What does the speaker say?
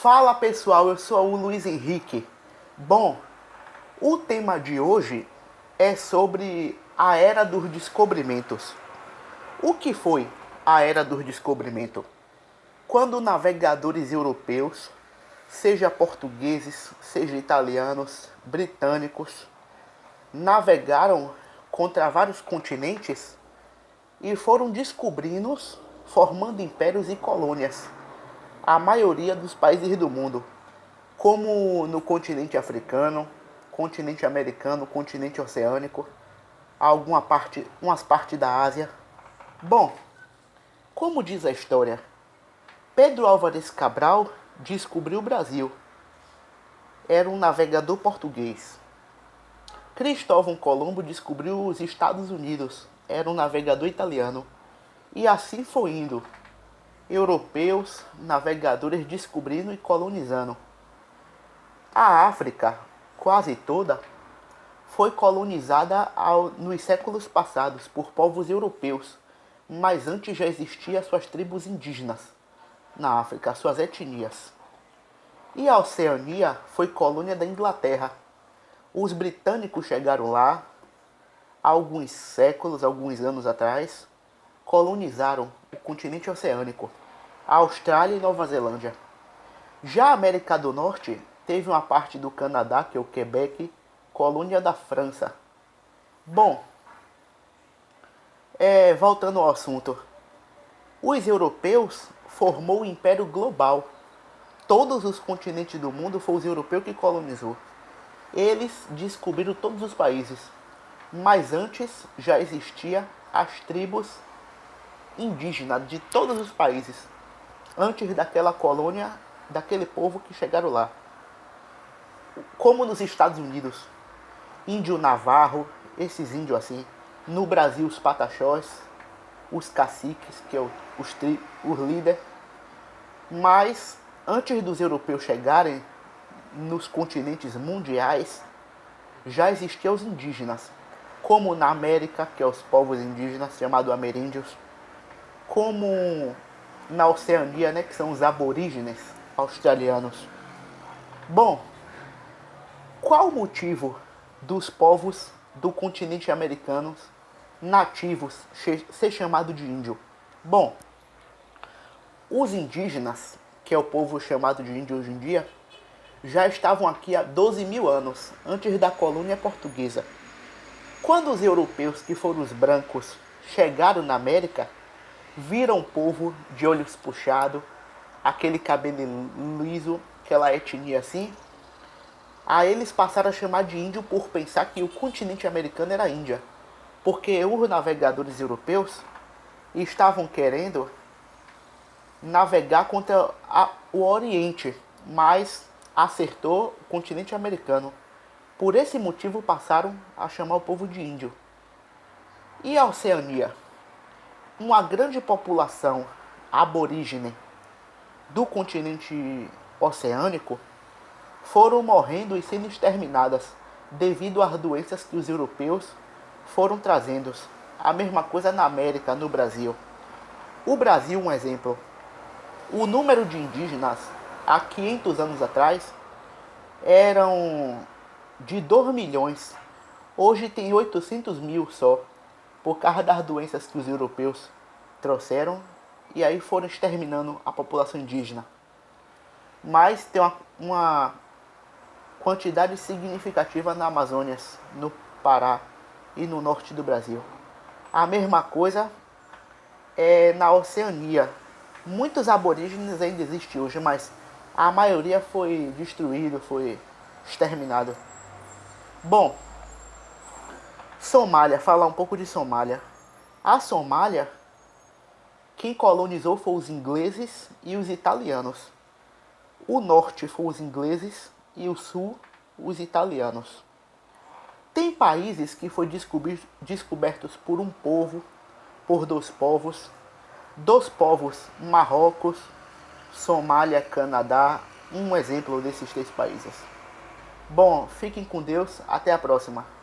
Fala pessoal, eu sou o Luiz Henrique. Bom, o tema de hoje é sobre a Era dos Descobrimentos. O que foi a Era dos Descobrimentos? Quando navegadores europeus, seja portugueses, seja italianos, britânicos, navegaram contra vários continentes e foram descobrindo, formando impérios e colônias, a maioria dos países do mundo, como no continente africano, continente americano, continente oceânico, umas partes da Ásia. Bom, como diz a história, Pedro Álvares Cabral descobriu o Brasil. Era um navegador português. Cristóvão Colombo descobriu os Estados Unidos. Era um navegador italiano. E assim foi indo. Europeus, navegadores descobrindo e colonizando. A África, quase toda, foi colonizada nos séculos passados por povos europeus, mas antes já existiam suas tribos indígenas na África, suas etnias. E a Oceania foi colônia da Inglaterra. Os britânicos chegaram lá há alguns séculos, alguns anos atrás, colonizaram o continente oceânico, a Austrália e Nova Zelândia. Já a América do Norte teve uma parte do Canadá, que é o Quebec, colônia da França. Bom, voltando ao assunto, os europeus formou o Império Global. Todos os continentes do mundo foram os europeus que colonizou. Eles descobriram todos os países, mas antes já existia as tribos indígenas de todos os países, antes daquela colônia, daquele povo que chegaram lá. Como nos Estados Unidos, índio navarro, esses índios assim. No Brasil, os pataxós, os caciques, que é os líderes. Mas antes dos europeus chegarem nos continentes mundiais, já existiam os indígenas, como na América, que é os povos indígenas, chamados ameríndios, como na Oceania, né, que são os aborígenes australianos. Bom, qual o motivo dos povos do continente americano nativos ser chamado de índio? Bom, os indígenas, que é o povo chamado de índio hoje em dia, já estavam aqui há 12 mil anos, antes da colônia portuguesa. Quando os europeus, que foram os brancos, chegaram na América, viram um povo de olhos puxados, aquele cabelo liso, aquela etnia assim, aí eles passaram a chamar de índio por pensar que o continente americano era a Índia. Porque os navegadores europeus estavam querendo navegar contra o Oriente, mas acertou o continente americano. Por esse motivo passaram a chamar o povo de índio. E a Oceania? Uma grande população aborígene do continente oceânico foram morrendo e sendo exterminadas devido às doenças que os europeus foram trazendo. A mesma coisa na América, no Brasil. O Brasil, um exemplo. O número de indígenas há 500 anos atrás eram de 2 milhões. Hoje tem 800 mil só, por causa das doenças que os europeus trouxeram e aí foram exterminando a população indígena. Mas tem uma quantidade significativa na Amazônia, no Pará e no norte do Brasil. A mesma coisa é na Oceania. Muitos aborígenes ainda existem hoje, mas a maioria foi destruído, foi exterminado. Bom, Somália, falar um pouco de Somália. A Somália, quem colonizou foi os ingleses e os italianos. O norte foi os ingleses e o sul os italianos. Tem países que foram descobertos por um povo, por dois povos Marrocos, Somália, Canadá, um exemplo desses 3 países. Bom, fiquem com Deus, até a próxima.